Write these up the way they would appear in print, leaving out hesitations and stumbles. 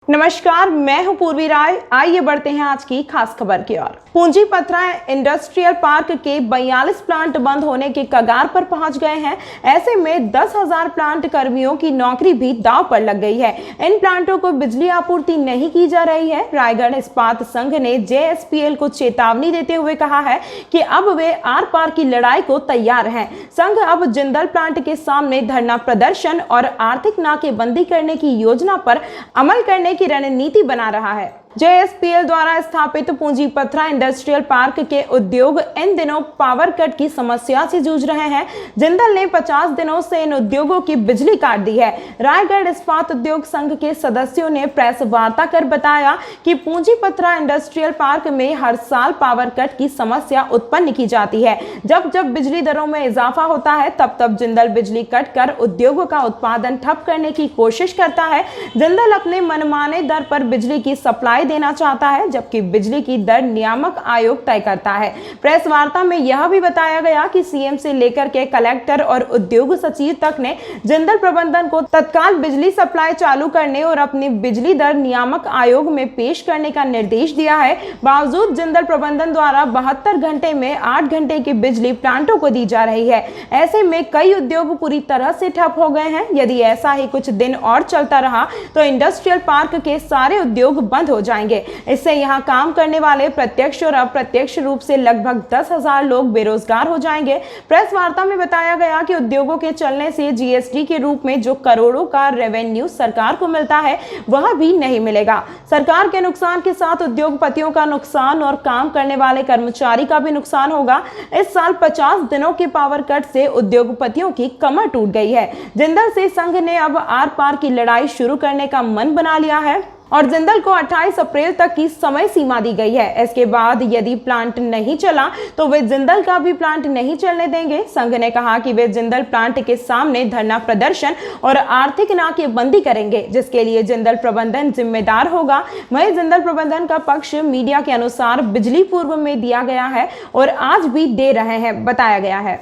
नमस्कार, मैं हूं पूर्वी राय। आइए बढ़ते हैं आज की खास खबर की ओर। पूंजीपत्रा इंडस्ट्रियल पार्क के 42 प्लांट बंद होने के कगार पर पहुंच गए हैं। ऐसे में 10,000 प्लांट कर्मियों की नौकरी भी दांव पर लग गई है। इन प्लांटों को बिजली आपूर्ति नहीं की जा रही है। रायगढ़ इस्पात संघ ने JSPL को चेतावनी देते हुए कहा है कि अब वे आर पार की लड़ाई को तैयार हैं। संघ अब जिंदल प्लांट के सामने धरना प्रदर्शन और आर्थिक नाकेबंदी करने की योजना पर अमल करने की रणनीति बना रहा है। JSPL द्वारा स्थापित पूंजीपत्रा इंडस्ट्रियल पार्क के उद्योग इन दिनों पावर कट की समस्या से जूझ रहे हैं। जिंदल ने 50 दिनों से इन उद्योगों की बिजली काट दी है। रायगढ़ इस्पात उद्योग संघ के सदस्यों ने प्रेस वार्ता कर बताया कि पूंजीपत्रा इंडस्ट्रियल पार्क में हर साल पावर कट की समस्या उत्पन्न की जाती है। जब जब बिजली दरों में इजाफा होता है तब तब जिंदल बिजली कट कर उद्योगों का उत्पादन ठप करने की कोशिश करता है। जिंदल अपने मनमाने दर पर बिजली की सप्लाई देना चाहता है, जबकि बिजली की दर नियामक आयोग तय करता है। प्रेस वार्ता में यह भी बताया गया कि CM से लेकर के कलेक्टर और उद्योग सचिव तक ने जिंदल प्रबंधन को तत्काल बिजली सप्लाई चालू करने और अपनी बिजली दर नियामक आयोग में पेश करने का निर्देश दिया है। बावजूद जिंदल प्रबंधन द्वारा 72 घंटे में 8 घंटे की बिजली प्लांटों को दी जा रही है। ऐसे में कई उद्योग पूरी तरह से ठप हो गए हैं। यदि ऐसा ही कुछ दिन और चलता रहा तो इंडस्ट्रियल पार्क के सारे उद्योग बंद हो जाएंगे। इससे यहां काम करने वाले प्रत्यक्ष और अप्रत्यक्ष रूप से लगभग 10,000 लोग बेरोजगार हो जाएंगे। प्रेस वार्ता में बताया गया कि उद्योगों के चलने से GST के रूप में जो करोड़ों का रेवेन्यू सरकार को मिलता है वह भी नहीं मिलेगा। सरकार के नुकसान के साथ उद्योगपतियों का नुकसान और काम करने वाले कर्मचारी का भी नुकसान होगा। इस साल 50 दिनों के पावर कट से उद्योगपतियों की कमर टूट गई है। जिंदल से संघ ने अब आर पार की लड़ाई शुरू करने का मन बना लिया है और जिंदल को 28 अप्रैल तक की समय सीमा दी गई है। इसके बाद यदि प्लांट नहीं चला तो वे जिंदल का भी प्लांट नहीं चलने देंगे। संघ ने कहा कि वे जिंदल प्लांट के सामने धरना प्रदर्शन और आर्थिक नाकेबंदी करेंगे, जिसके लिए जिंदल प्रबंधन जिम्मेदार होगा। वहीं जिंदल प्रबंधन का पक्ष मीडिया के अनुसार बिजली पूर्व में दिया गया है और आज भी दे रहे हैं, बताया गया है।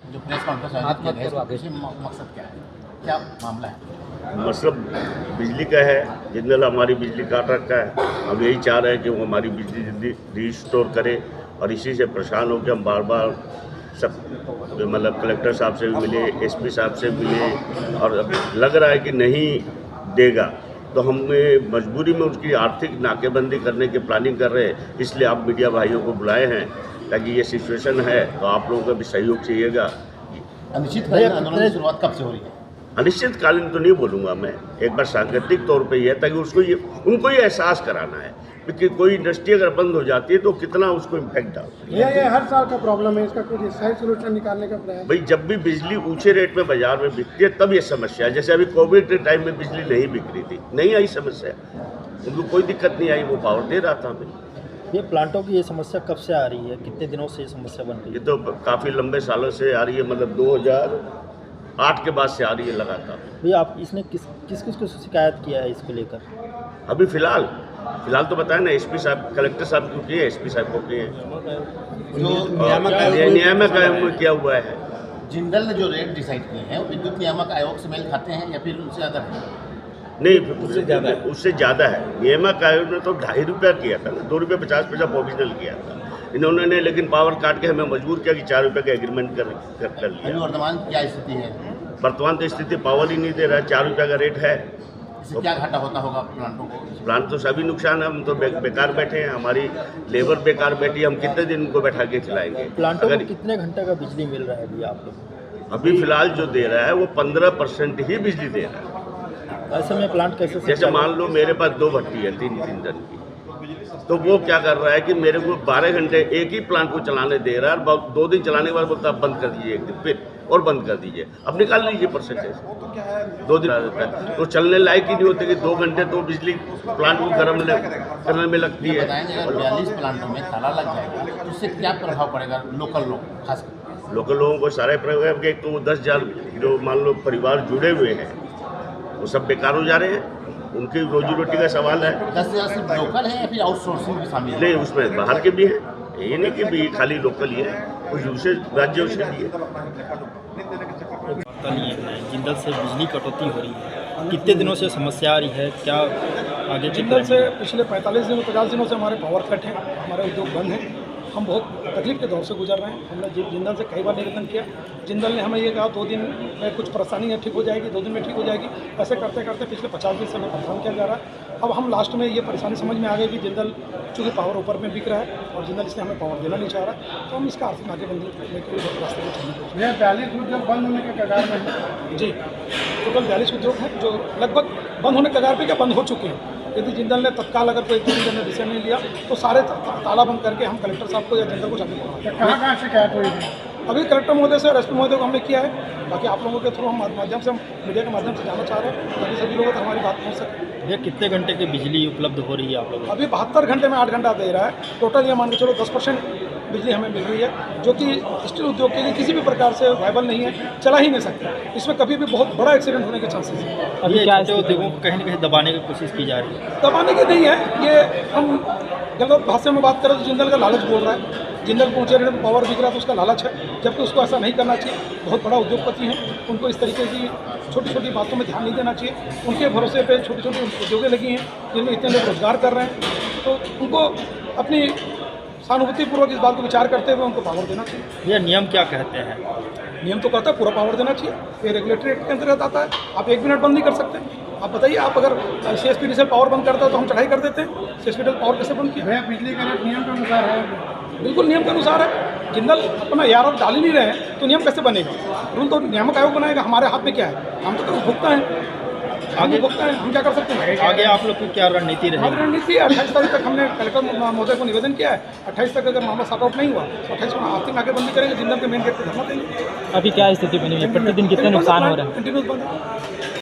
जो प्रेस कॉन्फ्रेंस मकसद क्या है, क्या मामला है? मतलब बिजली का है। जिंदल हमारी बिजली काट रखा है। हम यही चाह रहे हैं कि वो हमारी बिजली जल्दी रिस्टोर करे और इसी से परेशान होकर हम बार बार सब मतलब कलेक्टर साहब से भी मिले, SP साहब से मिले और अब लग रहा है कि नहीं देगा, तो हमें मजबूरी में उसकी आर्थिक नाकेबंदी करने की प्लानिंग कर रहे हैं। इसलिए आप मीडिया भाइयों को बुलाए हैं ताकि ये सिचुएशन है तो आप लोगों का भी सहयोग चाहिएगा। अनिश्चितकालीन आंदोलन की शुरुआत कब से हो रही है? अनिश्चितकालीन तो नहीं बोलूँगा मैं, एक बार सांकेतिक तौर पे ही है ताकि उनको ये एहसास कराना है कि कोई इंडस्ट्री अगर बंद हो जाती है तो कितना उसको इम्पैक्ट डालती है। ये हर साल का प्रॉब्लम है, इसका कुछ सही सोल्यूशन निकालने का प्रयास। भाई जब भी बिजली ऊंचे रेट में बाजार में बिकती है तब ये समस्या है। जैसे अभी कोविड के टाइम में बिजली नहीं बिक रही थी, नहीं आई समस्या, उनको कोई दिक्कत नहीं आई, वो पावर दे रहा था हमें। ये प्लांटों की ये समस्या कब से आ रही है, कितने दिनों से ये समस्या बन रही है? ये तो काफ़ी लंबे सालों से आ रही है, मतलब 2008 के बाद से आ रही है लगातार। भैया आप इसने किस को शिकायत किया है इसको लेकर? अभी फिलहाल तो बताया ना, SP साहब कलेक्टर साहब को किए, SP साहब को किए, जो नियामक आयोग में किया हुआ है। जिंदल ने जो रेट डिसाइड किए हैं वो विद्युत नियामक आयोग से मेल खाते हैं या फिर उनसे ज़्यादा है? नहीं, उससे ज़्यादा है। नियामक आयोग ने तो 2.5 रुपया किया था ना, 2 रुपये 50 पैसा प्रोविजनल किया था इन्होंने, लेकिन पावर काट के हमें मजबूर किया कि 4 रुपये का एग्रीमेंट कर लिया। वर्तमान क्या स्थिति है? वर्तमान तो स्थिति पावर ही नहीं दे रहा है, 4 रुपये का रेट है। इससे क्या घाटा होता होगा प्लांटों को? प्लांट तो सभी नुकसान है, हम तो बेकार बैठे हैं, हमारी लेबर बेकार बैठी है, हम कितने दिन उनको बैठा के खिलाएंगे। प्लांटों को कितने घंटे का बिजली मिल रहा है अभी आप लोग? अभी फिलहाल जो दे रहा है वो 15% ही बिजली दे रहा है। ऐसे में प्लांट कैसे? जैसे मान लो मेरे पास 2 भट्टी है 3 टन की, तो वो क्या कर रहा है कि मेरे को 12 घंटे एक ही प्लांट को चलाने दे रहा है और 2 दिन चलाने के बाद बोलता है बंद कर दीजिए, एक दिन फिर और बंद कर दीजिए। अब निकाल लीजिए परसेंटेज, 2 दिन आ जाता है तो चलने लायक ही नहीं होते कि 2 घंटे तो बिजली प्लांट को गर्म करने में लगती है। बताएंगे अगर 42 प्लांटों में ताला लग जाएगा तो उससे क्या प्रभाव पड़ेगा लोकल लोग, खास लोकल लोगों को सारे प्रभाव के, एक तो 10,000 जो मान लो परिवार जुड़े हुए हैं वो सब बेकार हो जा रहे हैं, उनकी रोजी रोटी का सवाल है। 10,000 सिर्फ लोकल है या फिर आउटसोर्सिंग भी शामिल है? नहीं, उसमें बाहर के भी हैं, ये नहीं कि भी खाली लोकल ही है, कुछ दूसरे राज्यों से भी है। जिंदल से बिजली कटौती हो रही है, कितने दिनों से समस्या आ रही है, क्या आगे जिंदल से पिछले 45 दिनों 50 दिनों से हमारे पावर कट हैं, हमारे उद्योग बंद हैं। हम बहुत तकलीफ के दौर से गुजर रहे हैं। हमने जिंदल से कई बार निवेदन किया। जिंदल ने हमें ये कहा 2 दिन में कुछ परेशानी है, ठीक हो जाएगी, 2 दिन में ठीक हो जाएगी। ऐसे करते करते पिछले 50 दिन से हमें परेशान किया जा रहा है। अब हम लास्ट में ये परेशानी समझ में आ गई कि जिंदल चूँकि पावर ऊपर में बिक रहा है और जिंदल इसने हमें पावर देना नहीं चाह रहा, तो हम इसका आर्थिक नाकेबंदी करने के लिए रास्ते को चलने की भैया 42 उद्योग बंद होने के कगार में है। जी, टोटल 42 उद्योग हैं जो लगभग बंद होने के कगार पे क्या बंद हो चुके हैं। यदि जिंदल ने तत्काल अगर कोई ने डिसीजन नहीं लिया तो सारे ताला बंद करके हम कलेक्टर साहब को या जिंदल को जाके बोला। कहाँ शिकायत हुई है? अभी कलेक्टर महोदय से और एसपी महोदय को हमने किया है। बाकी आप लोगों के थ्रू हम माध्यम से, हम मीडिया के माध्यम से जाना चाह रहे हैं ताकि सभी लोगों तक हमारी बात पहुँच सके। ये कितने घंटे की बिजली उपलब्ध हो रही है आप लोगों को? अभी 72 घंटे में 8 घंटा दे रहा है। टोटल ये मान के चलो 10% बिजली हमें मिल रही है, जो कि स्टील उद्योग के लिए किसी भी प्रकार से वायबल नहीं है, चला ही नहीं सकता। इसमें कभी भी बहुत बड़ा एक्सीडेंट होने के चांसेस हैं। अभी क्या उद्योगों को कहीं ना कहीं दबाने की कोशिश की जा रही है? दबाने की नहीं है, ये हम गलत भाषा में बात करें तो जिंदल का लालच बोल रहा है। जिंदल को ऊँचे रेट में पावर बिक रहा है तो उसका लालच है, जबकि उसको ऐसा नहीं करना चाहिए। बहुत बड़ा उद्योगपति हैं, उनको इस तरीके की छोटी छोटी बातों में ध्यान नहीं देना चाहिए। उनके भरोसे पे छोटी छोटी उद्योगें लगी हैं जिनमें इतने लोग रोजगार कर रहे हैं, तो उनको अपनी सहानुभूतिपूर्वक इस बात को विचार करते हुए उनको पावर देना चाहिए। ये नियम क्या कहते हैं? नियम तो कहता है पूरा पावर देना चाहिए। ये रेगुलेटरी एक्ट के अंतर्गत आता है। आप 1 मिनट बंद नहीं कर सकते। आप बताइए, आप अगर CSPD से पावर बंद करते हो तो हम चढ़ाई कर देते हैं। CSPD से पावर कैसे बंद किया? भैया बिजली का रेट नियम के अनुसार है। बिल्कुल नियम के अनुसार है। जिंदल अपना ARF डाल ही नहीं रहे हैं तो नियम कैसे बनेगा? रूल तो नियामक आयोग बनाएगा। हमारे हाथ में क्या है? हम तो भुगता हैं, आगे भुगता है, हम क्या कर सकते हैं? आगे आप लोग की क्या रणनीति हमारी रहेगी? रणनीति है 28 तारीख तक हमने कलेक्टर महोदय को निवेदन किया है। 28 तक अगर मामला सॉर्ट आउट नहीं हुआ तो 28 को आर्थिक नाकेबंदी करेंगे। जिंदल के मेन गेट पर धरना देंगे। अभी क्या स्थिति बनी हुई है? प्रतिदिन कितने नुकसान हो रहे हैं? कंटिन्यूस बंद है।